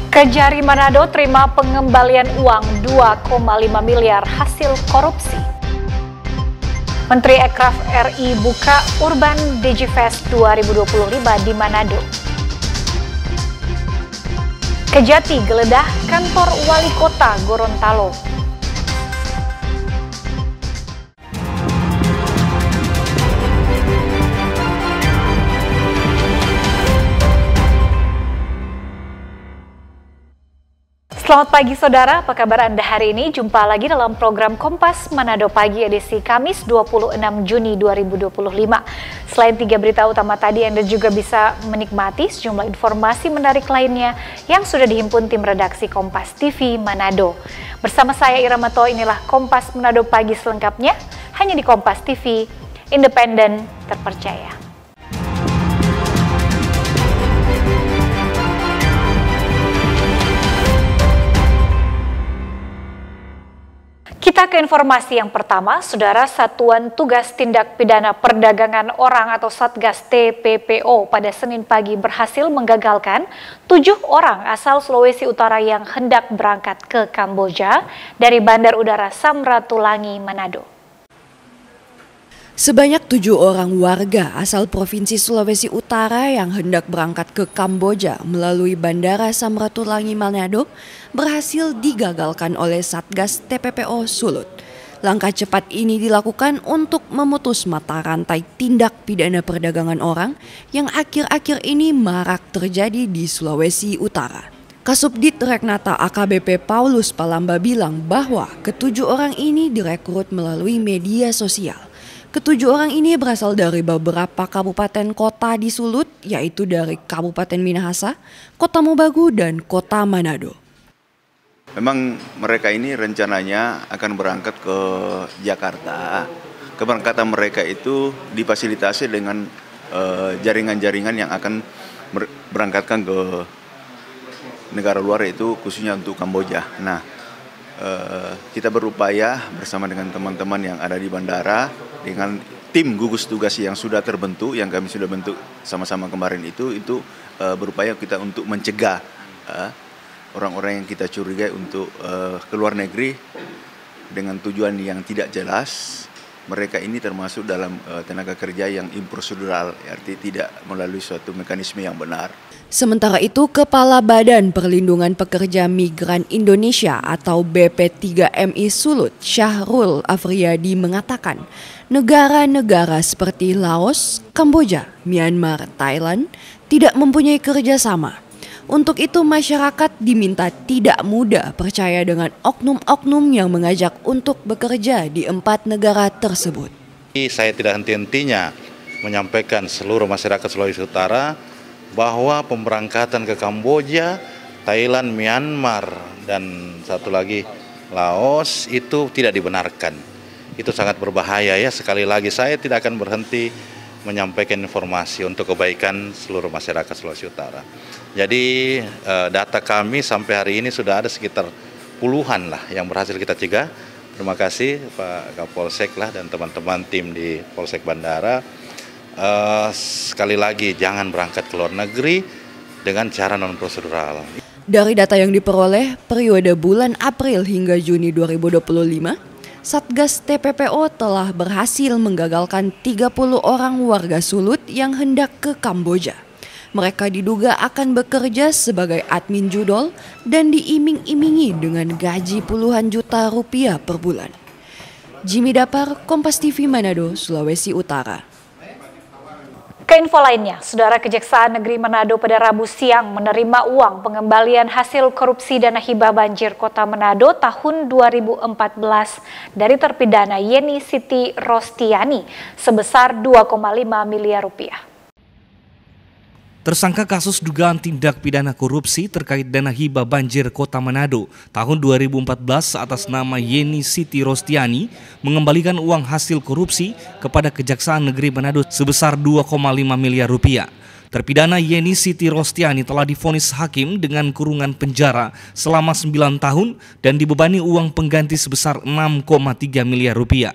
Kejari Manado terima pengembalian uang 2,5 miliar hasil korupsi. Menteri Ekraf RI buka Urban Digifest 2025 di Manado. Kejati geledah kantor wali kota Gorontalo. Selamat pagi saudara, apa kabar Anda hari ini? Jumpa lagi dalam program Kompas Manado Pagi edisi Kamis 26 Juni 2025. Selain 3 berita utama tadi, Anda juga bisa menikmati sejumlah informasi menarik lainnya yang sudah dihimpun tim redaksi Kompas TV Manado. Bersama saya Iramato, inilah Kompas Manado Pagi selengkapnya, hanya di Kompas TV, independen, terpercaya. Kita ke informasi yang pertama, Saudara. Satuan Tugas Tindak Pidana Perdagangan Orang atau Satgas TPPO pada Senin pagi berhasil menggagalkan 7 orang asal Sulawesi Utara yang hendak berangkat ke Kamboja dari Bandar Udara Samratulangi, Manado. Sebanyak 7 orang warga asal Provinsi Sulawesi Utara yang hendak berangkat ke Kamboja melalui Bandara Samratulangi Manado berhasil digagalkan oleh Satgas TPPO Sulut. Langkah cepat ini dilakukan untuk memutus mata rantai tindak pidana perdagangan orang yang akhir-akhir ini marak terjadi di Sulawesi Utara. Kasubdit Reknata AKBP Paulus Palamba bilang bahwa ketujuh orang ini direkrut melalui media sosial. Ketujuh orang ini berasal dari beberapa kabupaten kota di Sulut, yaitu dari Kabupaten Minahasa, Kota Mobagu, dan Kota Manado. Memang mereka ini rencananya akan berangkat ke Jakarta. Keberangkatan mereka itu difasilitasi dengan jaringan-jaringan yang akan berangkatkan ke negara luar, yaitu khususnya untuk Kamboja. Nah, kita berupaya bersama dengan teman-teman yang ada di bandara, dengan tim gugus tugas yang sudah terbentuk, yang kami sudah bentuk sama-sama kemarin itu berupaya kita untuk mencegah orang-orang yang kita curigai untuk ke luar negeri dengan tujuan yang tidak jelas. Mereka ini termasuk dalam tenaga kerja yang improsedural, artinya tidak melalui suatu mekanisme yang benar. Sementara itu, Kepala Badan Perlindungan Pekerja Migran Indonesia atau BP3MI Sulut, Syahrul Afriyadi mengatakan, negara-negara seperti Laos, Kamboja, Myanmar, Thailand tidak mempunyai kerjasama. Untuk itu masyarakat diminta tidak mudah percaya dengan oknum-oknum yang mengajak untuk bekerja di 4 negara tersebut. Saya tidak henti-hentinya menyampaikan seluruh masyarakat Sulawesi Utara bahwa pemberangkatan ke Kamboja, Thailand, Myanmar, dan satu lagi Laos itu tidak dibenarkan. Itu sangat berbahaya ya. Sekali lagi saya tidak akan berhenti menyampaikan informasi untuk kebaikan seluruh masyarakat Sulawesi Utara. Jadi data kami sampai hari ini sudah ada sekitar puluhan lah yang berhasil kita cegah. Terima kasih Pak Kapolsek lah dan teman-teman tim di Polsek Bandara. Sekali lagi jangan berangkat ke luar negeri dengan cara non-prosedural. Dari data yang diperoleh periode bulan April hingga Juni 2025, Satgas TPPO telah berhasil menggagalkan 30 orang warga Sulut yang hendak ke Kamboja. Mereka diduga akan bekerja sebagai admin judol dan diiming-imingi dengan gaji puluhan juta rupiah per bulan. Jimmy Dapar, Kompas TV Manado, Sulawesi Utara. Ke info lainnya, Saudara, Kejaksaan Negeri Manado pada Rabu siang menerima uang pengembalian hasil korupsi dana hibah banjir Kota Manado tahun 2014 dari terpidana Yeni Siti Rostiani sebesar 2,5 miliar rupiah. Tersangka kasus dugaan tindak pidana korupsi terkait dana hibah banjir Kota Manado tahun 2014 atas nama Yeni Siti Rostiani mengembalikan uang hasil korupsi kepada Kejaksaan Negeri Manado sebesar 2,5 miliar rupiah. Terpidana Yeni Siti Rostiani telah divonis hakim dengan kurungan penjara selama 9 tahun dan dibebani uang pengganti sebesar 6,3 miliar rupiah.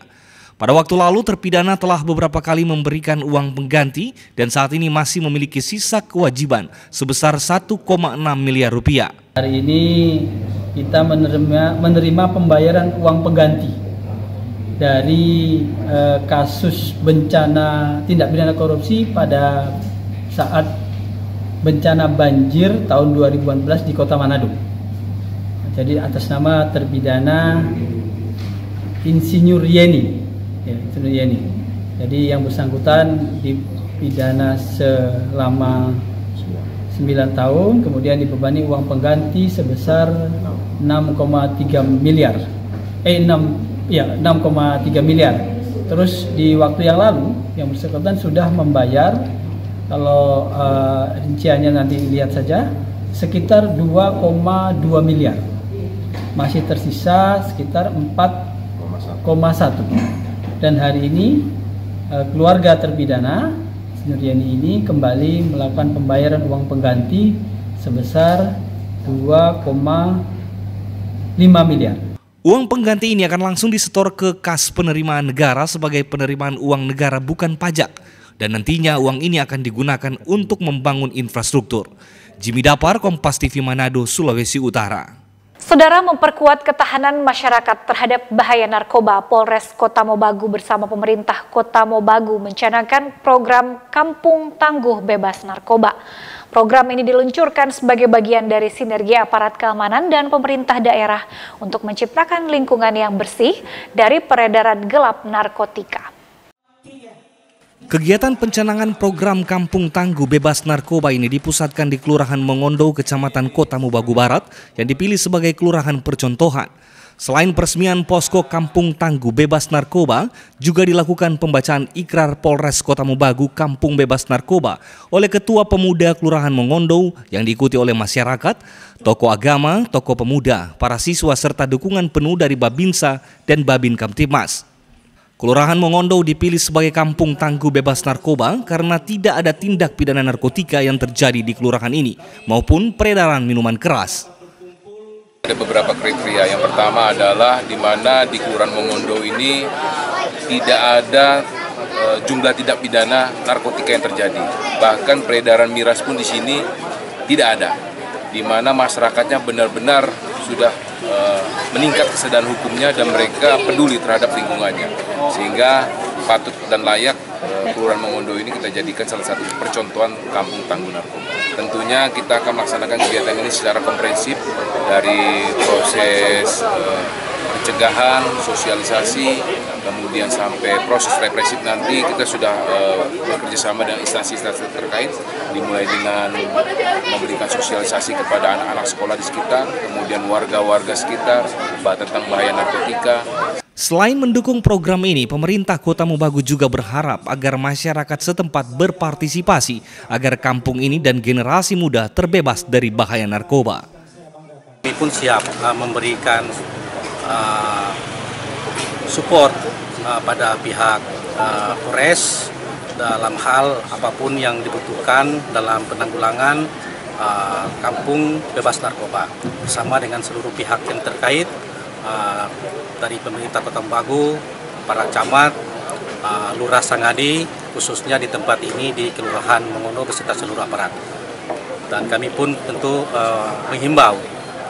Pada waktu lalu terpidana telah beberapa kali memberikan uang pengganti dan saat ini masih memiliki sisa kewajiban sebesar 1,6 miliar rupiah. Hari ini kita menerima pembayaran uang pengganti dari kasus bencana tindak pidana korupsi pada saat bencana banjir tahun 2014 di Kota Manado. Jadi atas nama terpidana Insinyur Yeni, Jadi yang bersangkutan dipidana selama 9 tahun, kemudian dibebani uang pengganti sebesar 6,3 miliar. 6,3 miliar. Terus di waktu yang lalu yang bersangkutan sudah membayar, kalau rinciannya nanti lihat saja, sekitar 2,2 miliar. Masih tersisa sekitar 4,1. Dan hari ini keluarga terpidana Yeni ini kembali melakukan pembayaran uang pengganti sebesar 2,5 miliar. Uang pengganti ini akan langsung disetor ke kas penerimaan negara sebagai penerimaan uang negara bukan pajak. Dan nantinya uang ini akan digunakan untuk membangun infrastruktur. Jimmy Dapar, Kompas TV Manado, Sulawesi Utara. Saudara, memperkuat ketahanan masyarakat terhadap bahaya narkoba, Polres Kota Mobagu bersama pemerintah Kota Mobagu mencanangkan program Kampung Tangguh Bebas Narkoba. Program ini diluncurkan sebagai bagian dari sinergi aparat keamanan dan pemerintah daerah untuk menciptakan lingkungan yang bersih dari peredaran gelap narkotika. Kegiatan pencanangan program Kampung Tangguh Bebas Narkoba ini dipusatkan di Kelurahan Mengondo, Kecamatan Kota Mobagu Barat yang dipilih sebagai kelurahan percontohan. Selain peresmian posko Kampung Tangguh Bebas Narkoba, juga dilakukan pembacaan ikrar Polres Kota Mobagu Kampung Bebas Narkoba oleh Ketua Pemuda Kelurahan Mengondo yang diikuti oleh masyarakat, tokoh agama, tokoh pemuda, para siswa serta dukungan penuh dari Babinsa dan Babin Kamtibmas. Kelurahan Mengondo dipilih sebagai Kampung Tangguh Bebas Narkoba karena tidak ada tindak pidana narkotika yang terjadi di kelurahan ini maupun peredaran minuman keras. Ada beberapa kriteria. Yang pertama adalah di mana di Kelurahan Mengondo ini tidak ada jumlah tindak pidana narkotika yang terjadi. Bahkan peredaran miras pun di sini tidak ada. Di mana masyarakatnya benar-benar sudah meningkat kesadaran hukumnya dan mereka peduli terhadap lingkungannya, sehingga patut dan layak Kelurahan Mengondo ini kita jadikan salah satu percontohan Kampung Tangguh Narkoba. Tentunya kita akan melaksanakan kegiatan ini secara komprehensif dari proses pencegahan, sosialisasi, kemudian sampai proses represif. Nanti kita sudah bekerja sama dengan instansi-instansi terkait, dimulai dengan memberikan sosialisasi kepada anak-anak sekolah di sekitar, kemudian warga-warga sekitar tentang bahaya narkotika. Selain mendukung program ini, pemerintah Kota Mobagu juga berharap agar masyarakat setempat berpartisipasi agar kampung ini dan generasi muda terbebas dari bahaya narkoba. Kami pun siap memberikan support pada pihak Polres dalam hal apapun yang dibutuhkan dalam penanggulangan kampung bebas narkoba bersama dengan seluruh pihak yang terkait dari pemerintah Kota Mobagu, para camat, Lurah Sangadi, khususnya di tempat ini di Kelurahan Mengondo beserta seluruh aparat. Dan kami pun tentu menghimbau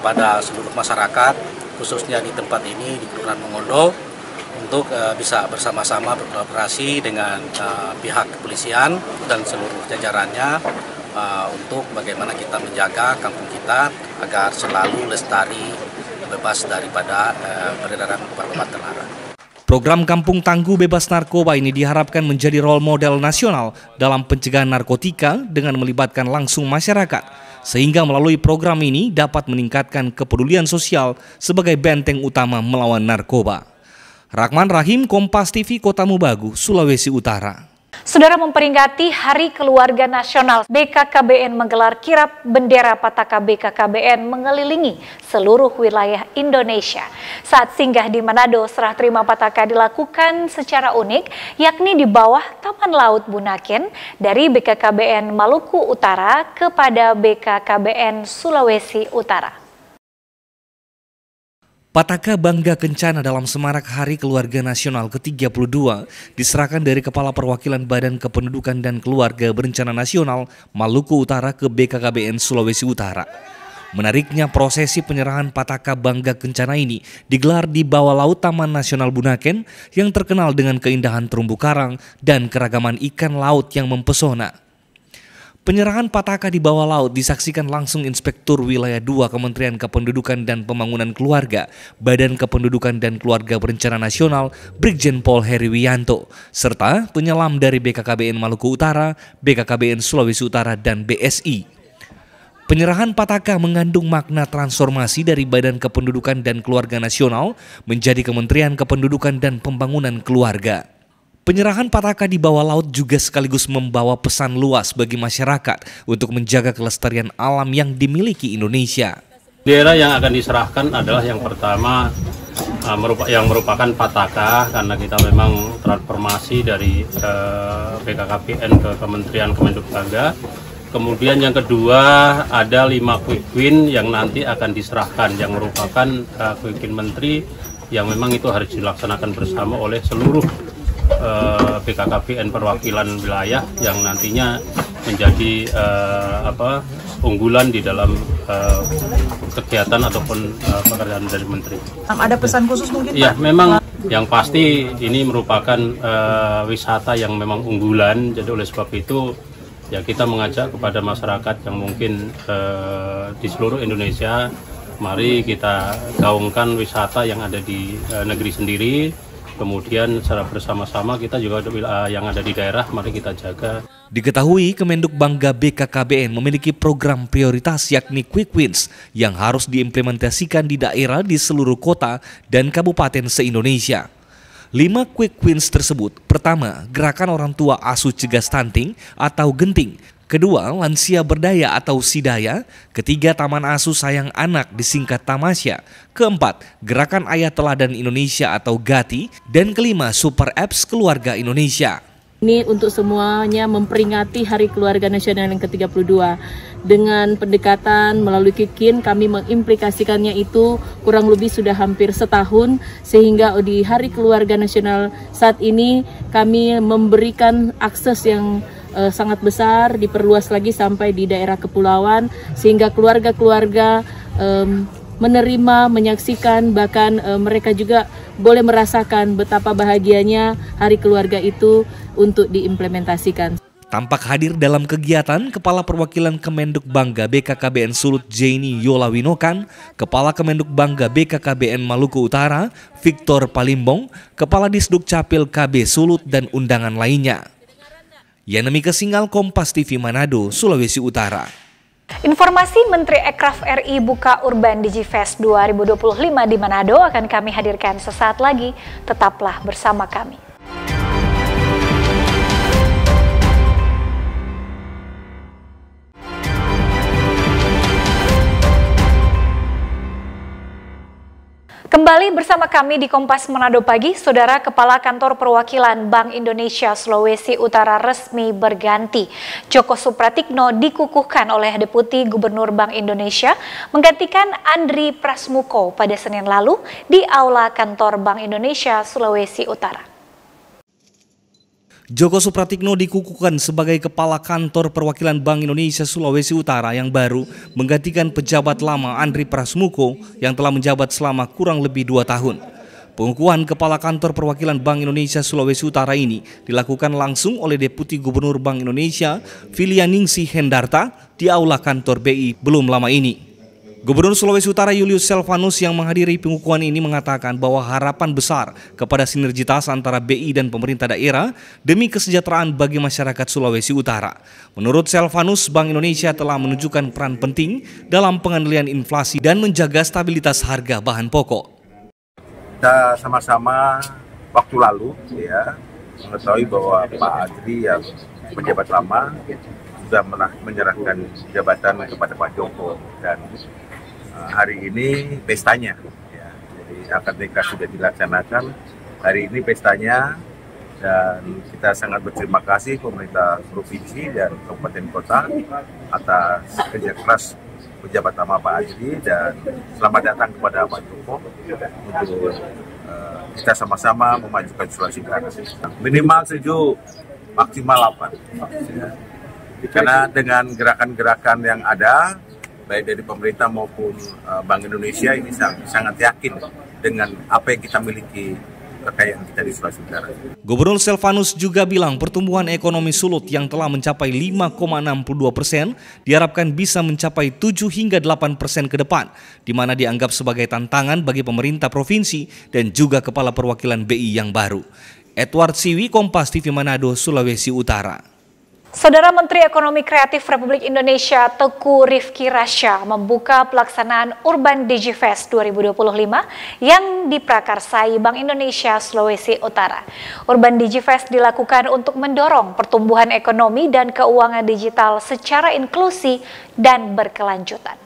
pada seluruh masyarakat, khususnya di tempat ini di Kelurahan Mengondo, untuk bisa bersama-sama berkolaborasi dengan pihak kepolisian dan seluruh jajarannya untuk bagaimana kita menjaga kampung kita agar selalu lestari, bebas daripada peredaran narkoba terlarang. Program Kampung Tangguh Bebas Narkoba ini diharapkan menjadi role model nasional dalam pencegahan narkotika dengan melibatkan langsung masyarakat, sehingga melalui program ini dapat meningkatkan kepedulian sosial sebagai benteng utama melawan narkoba. Rahman Rahim, Kompas TV, Kota Mobagu, Sulawesi Utara. Saudara, memperingati Hari Keluarga Nasional, BKKBN menggelar kirap bendera Pataka BKKBN mengelilingi seluruh wilayah Indonesia. Saat singgah di Manado, serah terima Pataka dilakukan secara unik, yakni di bawah Taman Laut Bunaken dari BKKBN Maluku Utara kepada BKKBN Sulawesi Utara. Pataka Bangga Kencana dalam semarak Hari Keluarga Nasional ke-32 diserahkan dari Kepala Perwakilan Badan Kependudukan dan Keluarga Berencana Nasional Maluku Utara ke BKKBN Sulawesi Utara. Menariknya, prosesi penyerahan Pataka Bangga Kencana ini digelar di bawah laut Taman Nasional Bunaken yang terkenal dengan keindahan terumbu karang dan keragaman ikan laut yang mempesona. Penyerahan Pataka di bawah laut disaksikan langsung Inspektur Wilayah 2 Kementerian Kependudukan dan Pembangunan Keluarga, Badan Kependudukan dan Keluarga Berencana Nasional, Brigjen Pol Heri Wiyanto, serta penyelam dari BKKBN Maluku Utara, BKKBN Sulawesi Utara, dan BSI. Penyerahan Pataka mengandung makna transformasi dari Badan Kependudukan dan Keluarga Nasional menjadi Kementerian Kependudukan dan Pembangunan Keluarga. Penyerahan Pataka di bawah laut juga sekaligus membawa pesan luas bagi masyarakat untuk menjaga kelestarian alam yang dimiliki Indonesia. Daerah yang akan diserahkan adalah yang pertama yang merupakan Pataka, karena kita memang transformasi dari BKKBN ke Kementerian Kemendikbudaya. Kemudian yang kedua ada 5 quick win yang nanti akan diserahkan, yang merupakan quick win menteri yang memang itu harus dilaksanakan bersama oleh seluruh BKKBN perwakilan wilayah yang nantinya menjadi unggulan di dalam kegiatan ataupun pekerjaan dari menteri. Ada pesan khusus mungkin? Ya, memang yang pasti ini merupakan wisata yang memang unggulan, jadi oleh sebab itu ya kita mengajak kepada masyarakat yang mungkin di seluruh Indonesia, mari kita gaungkan wisata yang ada di negeri sendiri. Kemudian secara bersama-sama kita juga yang ada di daerah, mari kita jaga. Diketahui Kemenduk Bangga BKKBN memiliki program prioritas yakni Quick Wins yang harus diimplementasikan di daerah di seluruh kota dan kabupaten se-Indonesia. 5 Quick Wins tersebut, pertama, gerakan orang tua asuh cegah stunting atau genting. Kedua, lansia berdaya atau sidaya. Ketiga, taman asuh sayang anak disingkat Tamasya. Keempat, gerakan ayah teladan Indonesia atau GATI. Dan kelima, Super Apps Keluarga Indonesia. Ini untuk semuanya memperingati Hari Keluarga Nasional yang ke-32. Dengan pendekatan melalui KIKIN, kami mengimplikasikannya itu kurang lebih sudah hampir setahun, sehingga di Hari Keluarga Nasional saat ini kami memberikan akses yang sangat besar, diperluas lagi sampai di daerah kepulauan, sehingga keluarga-keluarga menerima, menyaksikan, bahkan mereka juga boleh merasakan betapa bahagianya Hari Keluarga itu untuk diimplementasikan. Tampak hadir dalam kegiatan Kepala Perwakilan Kemenduk Bangga BKKBN Sulut Jaini Yolawinokan, Kepala Kemenduk Bangga BKKBN Maluku Utara Victor Palimbong, Kepala Disduk Capil KB Sulut, dan undangan lainnya. Yanemi Kesingal, Kompas TV Manado, Sulawesi Utara. Informasi Menteri Ekraf RI buka Urban Digifest 2025 di Manado akan kami hadirkan sesaat lagi. Tetaplah bersama kami. Kembali bersama kami di Kompas Manado Pagi, Saudara. Kepala Kantor Perwakilan Bank Indonesia Sulawesi Utara resmi berganti. Joko Supratikno dikukuhkan oleh Deputi Gubernur Bank Indonesia menggantikan Andri Prasmuko pada Senin lalu di Aula Kantor Bank Indonesia Sulawesi Utara. Joko Supratikno dikukuhkan sebagai Kepala Kantor Perwakilan Bank Indonesia Sulawesi Utara yang baru menggantikan pejabat lama Andri Prasmuko yang telah menjabat selama kurang lebih 2 tahun. Pengukuhan Kepala Kantor Perwakilan Bank Indonesia Sulawesi Utara ini dilakukan langsung oleh Deputi Gubernur Bank Indonesia Filianingsih Hendarta di Aula Kantor BI belum lama ini. Gubernur Sulawesi Utara Julius Selvanus yang menghadiri pengukuhan ini mengatakan bahwa harapan besar kepada sinergitas antara BI dan pemerintah daerah demi kesejahteraan bagi masyarakat Sulawesi Utara. Menurut Selvanus, Bank Indonesia telah menunjukkan peran penting dalam pengendalian inflasi dan menjaga stabilitas harga bahan pokok. Kita sama-sama waktu lalu ya mengetahui bahwa Pak Andri yang pejabat lama sudah menyerahkan jabatan kepada Pak Joko, dan hari ini pestanya, ya. Jadi akad nikah sudah dilaksanakan, hari ini pestanya, dan kita sangat berterima kasih pemerintah provinsi dan kabupaten kota atas kerja keras pejabat lama Pak Andri, dan selamat datang kepada Pak Joko untuk kita sama-sama memajukan Sulawesi Utara. Minimal 7, maksimal 8. Ya. Karena dengan gerakan-gerakan yang ada, baik dari pemerintah maupun Bank Indonesia ini sangat yakin dengan apa yang kita miliki kekayaan kita di Sulawesi Utara. Gubernur Selvanus juga bilang pertumbuhan ekonomi Sulut yang telah mencapai 5,62% diharapkan bisa mencapai 7 hingga 8% ke depan, di mana dianggap sebagai tantangan bagi pemerintah provinsi dan juga kepala perwakilan BI yang baru. Edward Siwi, Kompas TV Manado, Sulawesi Utara. Saudara Menteri Ekonomi Kreatif Republik Indonesia Teuku Rifki Rasya membuka pelaksanaan Urban Digifest 2025 yang diprakarsai Bank Indonesia Sulawesi Utara. Urban Digifest dilakukan untuk mendorong pertumbuhan ekonomi dan keuangan digital secara inklusi dan berkelanjutan.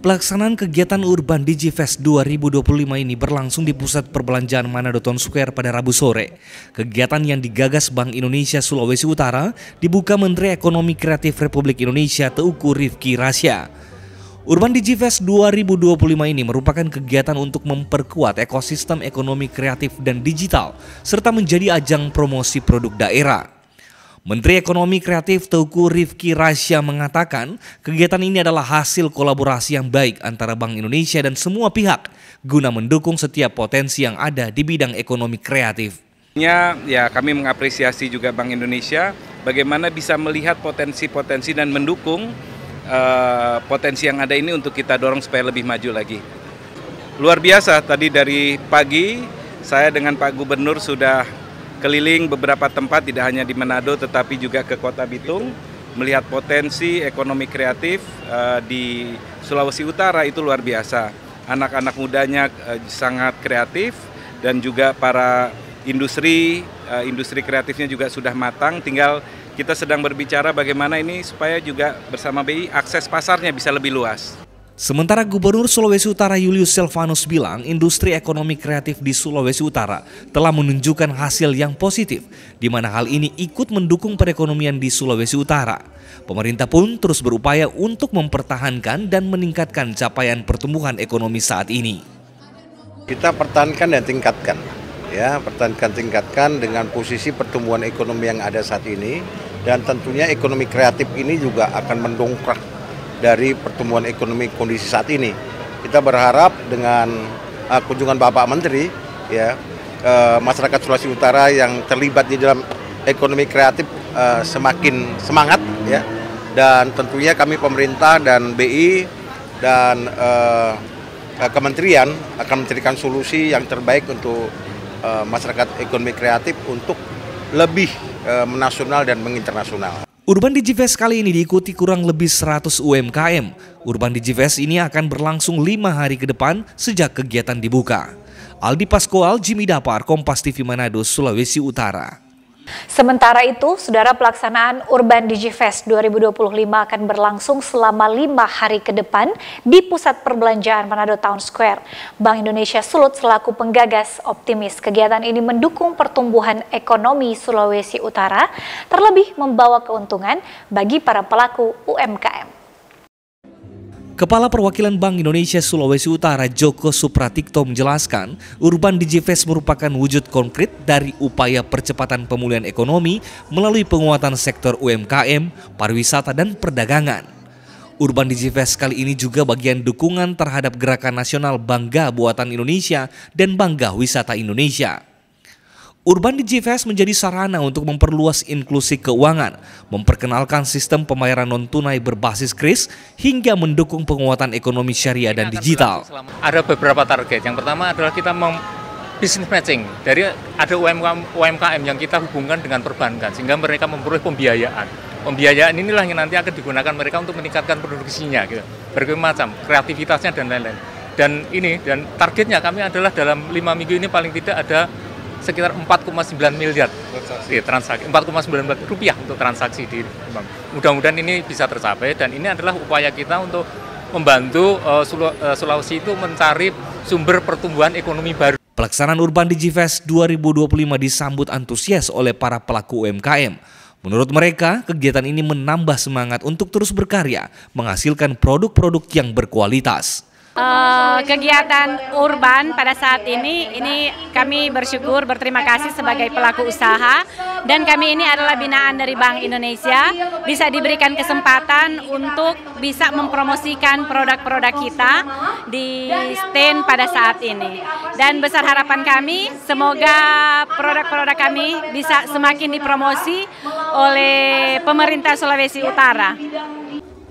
Pelaksanaan kegiatan Urban Digifest 2025 ini berlangsung di Pusat Perbelanjaan Manado Town Square pada Rabu sore. Kegiatan yang digagas Bank Indonesia Sulawesi Utara dibuka Menteri Ekonomi Kreatif Republik Indonesia Teuku Rifki Rasya. Urban Digifest 2025 ini merupakan kegiatan untuk memperkuat ekosistem ekonomi kreatif dan digital, serta menjadi ajang promosi produk daerah. Menteri Ekonomi Kreatif Teuku Rifki Rasya mengatakan kegiatan ini adalah hasil kolaborasi yang baik antara Bank Indonesia dan semua pihak guna mendukung setiap potensi yang ada di bidang ekonomi kreatif. Ya, kami mengapresiasi juga Bank Indonesia bagaimana bisa melihat potensi-potensi dan mendukung potensi yang ada ini untuk kita dorong supaya lebih maju lagi. Luar biasa, tadi dari pagi saya dengan Pak Gubernur sudah keliling beberapa tempat, tidak hanya di Manado tetapi juga ke Kota Bitung, melihat potensi ekonomi kreatif di Sulawesi Utara itu luar biasa. Anak-anak mudanya sangat kreatif dan juga para industri kreatifnya juga sudah matang, tinggal kita sedang berbicara bagaimana ini supaya juga bersama BI akses pasarnya bisa lebih luas. Sementara Gubernur Sulawesi Utara Julius Selvanus bilang industri ekonomi kreatif di Sulawesi Utara telah menunjukkan hasil yang positif, di mana hal ini ikut mendukung perekonomian di Sulawesi Utara. Pemerintah pun terus berupaya untuk mempertahankan dan meningkatkan capaian pertumbuhan ekonomi saat ini. Kita pertahankan dan tingkatkan, tingkatkan dengan posisi pertumbuhan ekonomi yang ada saat ini, dan tentunya ekonomi kreatif ini juga akan mendongkrak dari pertumbuhan ekonomi kondisi saat ini. Kita berharap dengan kunjungan Bapak Menteri, masyarakat Sulawesi Utara yang terlibat di dalam ekonomi kreatif semakin semangat, dan tentunya kami pemerintah dan BI dan kementerian akan memberikan solusi yang terbaik untuk masyarakat ekonomi kreatif untuk lebih menasional dan menginternasional. Urban Digifest kali ini diikuti kurang lebih 100 UMKM. Urban Digifest ini akan berlangsung 5 hari ke depan sejak kegiatan dibuka. Aldi Pascoal, Jimmy Dapar, Kompas TV Manado, Sulawesi Utara. Sementara itu, saudara, pelaksanaan Urban Digifest 2025 akan berlangsung selama 5 hari ke depan di Pusat Perbelanjaan Manado Town Square. Bank Indonesia Sulut selaku penggagas optimis kegiatan ini mendukung pertumbuhan ekonomi Sulawesi Utara, terlebih membawa keuntungan bagi para pelaku UMKM. Kepala Perwakilan Bank Indonesia Sulawesi Utara Joko Supratikto menjelaskan, Urban Digifest merupakan wujud konkret dari upaya percepatan pemulihan ekonomi melalui penguatan sektor UMKM, pariwisata dan perdagangan. Urban Digifest kali ini juga bagian dukungan terhadap gerakan nasional Bangga Buatan Indonesia dan Bangga Wisata Indonesia. Urban Digifest menjadi sarana untuk memperluas inklusi keuangan, memperkenalkan sistem pembayaran non-tunai berbasis KRIS, hingga mendukung penguatan ekonomi syariah dan digital. Ada beberapa target. Yang pertama adalah kita business matching. Dari ada UMKM yang kita hubungkan dengan perbankan, sehingga mereka memperoleh pembiayaan. Pembiayaan inilah yang nanti akan digunakan mereka untuk meningkatkan produksinya, gitu. Berbagai macam, kreativitasnya dan lain-lain. Dan targetnya kami adalah dalam 5 minggu ini paling tidak ada sekitar 4,9 miliar transaksi, 4,9 miliar rupiah untuk transaksi di bank. Mudah-mudahan ini bisa tercapai, dan ini adalah upaya kita untuk membantu Sulawesi itu mencari sumber pertumbuhan ekonomi baru. Pelaksanaan Urban Digifest 2025 disambut antusias oleh para pelaku UMKM. Menurut mereka, kegiatan ini menambah semangat untuk terus berkarya, menghasilkan produk-produk yang berkualitas. Kegiatan urban pada saat ini kami bersyukur, berterima kasih sebagai pelaku usaha, dan kami ini adalah binaan dari Bank Indonesia, bisa diberikan kesempatan untuk bisa mempromosikan produk-produk kita di stand pada saat ini. Dan besar harapan kami, semoga produk-produk kami bisa semakin dipromosi oleh pemerintah Sulawesi Utara.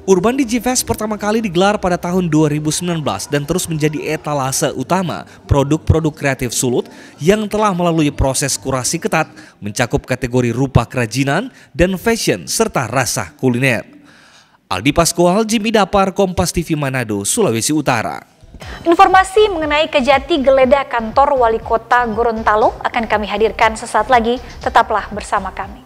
Urban Digifest pertama kali digelar pada tahun 2019 dan terus menjadi etalase utama produk-produk kreatif Sulut yang telah melalui proses kurasi ketat mencakup kategori rupa kerajinan dan fashion serta rasa kuliner. Aldi Paskual, Jimmy Dapar, Kompas TV Manado, Sulawesi Utara. Informasi mengenai Kejati geledah kantor Wali Kota Gorontalo akan kami hadirkan sesaat lagi, tetaplah bersama kami.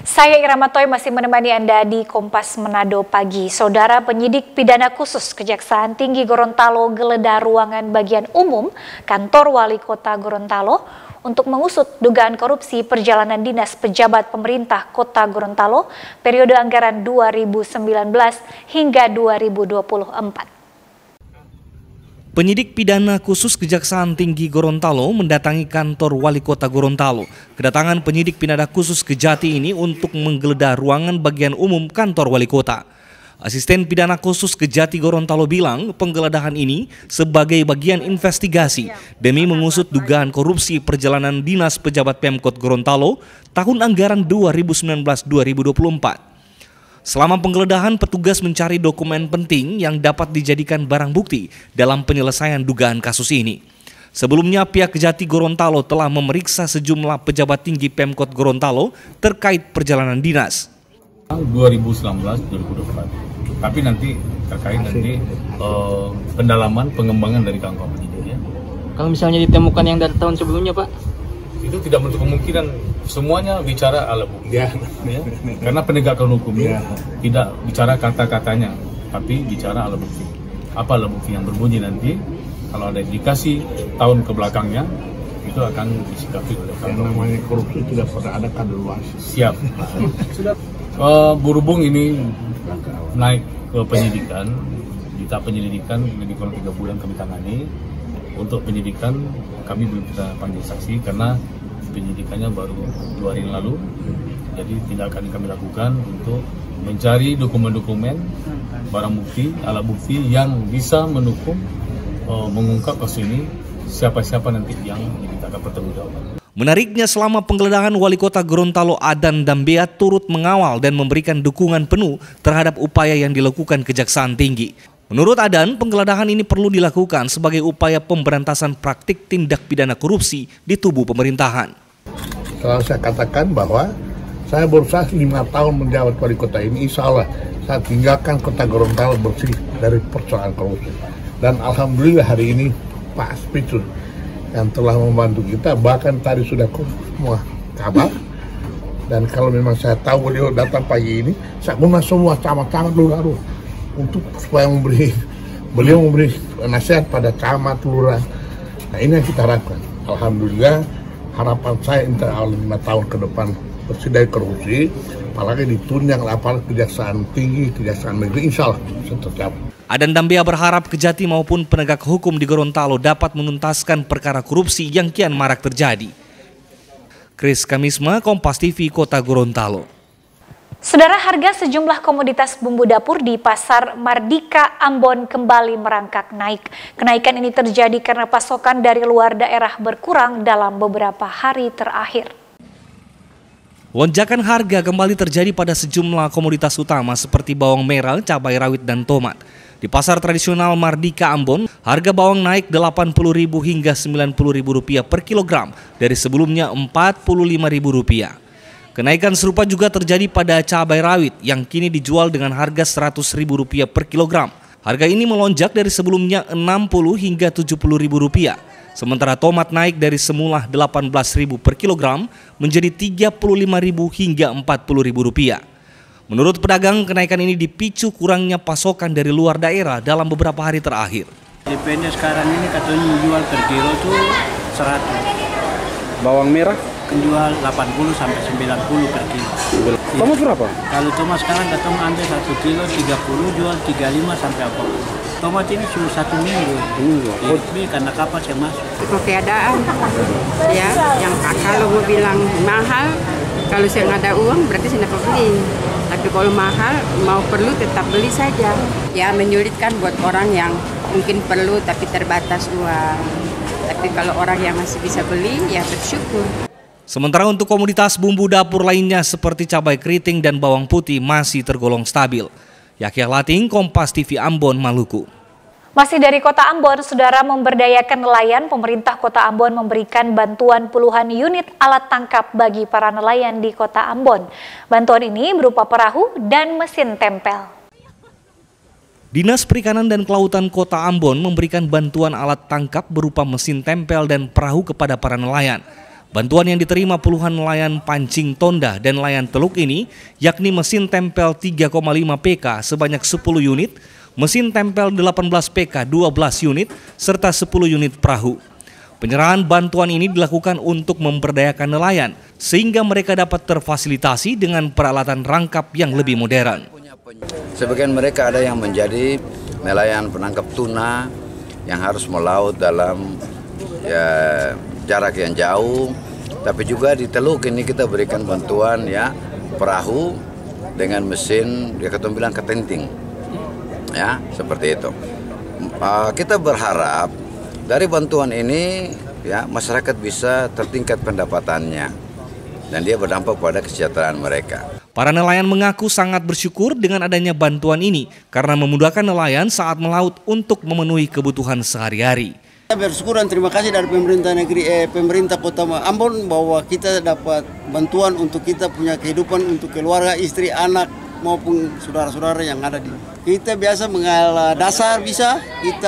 Saya Irama Toy masih menemani Anda di Kompas Manado Pagi. Saudara, penyidik pidana khusus Kejaksaan Tinggi Gorontalo geledah ruangan bagian umum kantor Wali Kota Gorontalo untuk mengusut dugaan korupsi perjalanan dinas pejabat pemerintah Kota Gorontalo periode anggaran 2019 hingga 2024. Penyidik pidana khusus Kejaksaan Tinggi Gorontalo mendatangi kantor Wali Kota Gorontalo. Kedatangan penyidik pidana khusus Kejati ini untuk menggeledah ruangan bagian umum kantor Wali Kota. Asisten pidana khusus Kejati Gorontalo bilang penggeledahan ini sebagai bagian investigasi demi mengusut dugaan korupsi perjalanan dinas pejabat Pemkot Gorontalo tahun anggaran 2019-2024. Selama penggeledahan, petugas mencari dokumen penting yang dapat dijadikan barang bukti dalam penyelesaian dugaan kasus ini. Sebelumnya, pihak Kejati Gorontalo telah memeriksa sejumlah pejabat tinggi Pemkot Gorontalo terkait perjalanan dinas. 2019-2024, tapi nanti terkait pendalaman pengembangan dari kawan-kawan penyidik ya. Kalau misalnya ditemukan yang dari tahun sebelumnya, Pak? Itu tidak menutup kemungkinan, semuanya bicara alat bukti ya. Karena penegakan hukumnya tidak bicara kata-katanya, tapi bicara alat bukti. Apa alat bukti yang berbunyi nanti, kalau ada indikasi tahun ke belakangnya, itu akan disikapi oleh yang namanya korupsi tidak pernah ada kadaluarsa. Siap. Berhubung ini naik ke penyidikan, di tahap penyelidikan lebih kurang 3 bulan kami tangani. Untuk penyidikan kami belum kita panggil saksi karena penyidikannya baru 2 hari yang lalu. Jadi tindakan yang kami lakukan untuk mencari dokumen-dokumen, barang bukti, alat bukti yang bisa mendukung mengungkap kasus ini, siapa-siapa nanti yang dimintakan pertanggungjawaban. Menariknya, selama penggeledahan Wali Kota Gorontalo Adan Dambea turut mengawal dan memberikan dukungan penuh terhadap upaya yang dilakukan Kejaksaan Tinggi. Menurut Adan, penggeledahan ini perlu dilakukan sebagai upaya pemberantasan praktik tindak pidana korupsi di tubuh pemerintahan. Selalu saya katakan bahwa saya berusaha 5 tahun menjabat wali kota ini, insya Allah saya tinggalkan kota Gorontalo bersih dari persoalan korupsi. Dan alhamdulillah hari ini Pak Spicur yang telah membantu kita, bahkan tadi sudah semua kabar. Dan kalau memang saya tahu beliau datang pagi ini, saya guna semua camat-camat dulu untuk supaya beliau memberi nasihat pada camat, lurah. Nah, ini yang kita harapkan. Alhamdulillah, harapan saya insya Allah 5 tahun ke depan bersih dari korupsi, apalagi ditunjang aparat Kejaksaan Tinggi, Kejaksaan Negeri, insya Allah bisa tercapai. Adan Dambea berharap Kejati maupun penegak hukum di Gorontalo dapat menuntaskan perkara korupsi yang kian marak terjadi. Kris Kamisma, Kompas TV, Kota Gorontalo. Saudara, harga sejumlah komoditas bumbu dapur di Pasar Mardika, Ambon kembali merangkak naik. Kenaikan ini terjadi karena pasokan dari luar daerah berkurang dalam beberapa hari terakhir. Lonjakan harga kembali terjadi pada sejumlah komoditas utama seperti bawang merah, cabai rawit, dan tomat. Di pasar tradisional Mardika Ambon, harga bawang naik Rp80.000 hingga Rp90.000 per kilogram dari sebelumnya Rp45.000. Kenaikan serupa juga terjadi pada cabai rawit yang kini dijual dengan harga Rp100.000 per kilogram. Harga ini melonjak dari sebelumnya Rp60.000 hingga Rp70.000. Sementara tomat naik dari semula Rp18.000 per kilogram menjadi Rp35.000 hingga Rp40.000. Menurut pedagang, kenaikan ini dipicu kurangnya pasokan dari luar daerah dalam beberapa hari terakhir. DP-nya sekarang ini katanya menjual per kilo tuh 100. Bawang merah? Menjual 80 sampai 90 per kilo. Tomat berapa? Kalau tomat sekarang ketemu ambil 1 kilo 30, jual 35 sampai 40. Tomat ini sudah 1 minggu. Ini karena kapas yang masuk. Itu keadaan. Ya, yang kalau mau bilang mahal, kalau saya nggak ada uang berarti saya dapat beli. Tapi kalau mahal, mau perlu tetap beli saja. Ya menyulitkan buat orang yang mungkin perlu tapi terbatas uang. Tapi kalau orang yang masih bisa beli, ya bersyukur. Sementara untuk komoditas bumbu dapur lainnya seperti cabai keriting dan bawang putih masih tergolong stabil. Yahya Lating, Kompas TV Ambon, Maluku. Masih dari Kota Ambon, Saudara, memberdayakan nelayan, pemerintah Kota Ambon memberikan bantuan puluhan unit alat tangkap bagi para nelayan di Kota Ambon. Bantuan ini berupa perahu dan mesin tempel. Dinas Perikanan dan Kelautan Kota Ambon memberikan bantuan alat tangkap berupa mesin tempel dan perahu kepada para nelayan. Bantuan yang diterima puluhan nelayan pancing tonda dan nelayan teluk ini yakni mesin tempel 3,5 PK sebanyak 10 unit, mesin tempel 18 PK 12 unit, serta 10 unit perahu. Penyerahan bantuan ini dilakukan untuk memberdayakan nelayan sehingga mereka dapat terfasilitasi dengan peralatan rangkap yang lebih modern. Sebagian mereka ada yang menjadi nelayan penangkap tuna yang harus melaut dalam jarak yang jauh, tapi juga di teluk ini kita berikan bantuan ya perahu dengan mesin dia kita bilang ketenting ya seperti itu. Kita berharap dari bantuan ini ya masyarakat bisa tertingkat pendapatannya dan dia berdampak pada kesejahteraan mereka. Para nelayan mengaku sangat bersyukur dengan adanya bantuan ini karena memudahkan nelayan saat melaut untuk memenuhi kebutuhan sehari-hari. Kita bersyukur dan terima kasih dari pemerintah Kota Ambon bahwa kita dapat bantuan untuk kita punya kehidupan untuk keluarga, istri, anak maupun saudara-saudara yang ada di. Kita biasa mengail dasar bisa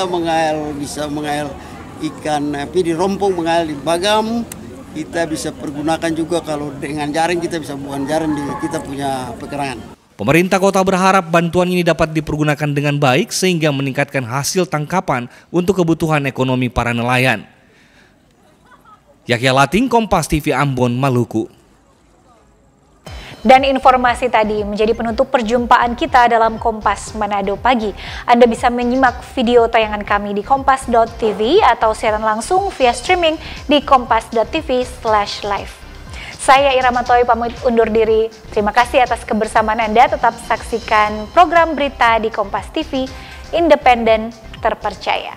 mengail ikan di rompong, mengail di bagam. Kita bisa pergunakan juga kalau dengan jaring kita bisa bukan jaring di kita punya pekerangan. Pemerintah kota berharap bantuan ini dapat dipergunakan dengan baik sehingga meningkatkan hasil tangkapan untuk kebutuhan ekonomi para nelayan. Yahya Lating, Kompas TV Ambon, Maluku. Dan informasi tadi menjadi penutup perjumpaan kita dalam Kompas Manado Pagi. Anda bisa menyimak video tayangan kami di kompas.tv atau siaran langsung via streaming di kompas.tv/live. Saya Ira Matoy pamit undur diri. Terima kasih atas kebersamaan Anda. Tetap saksikan program berita di Kompas TV, independen, terpercaya.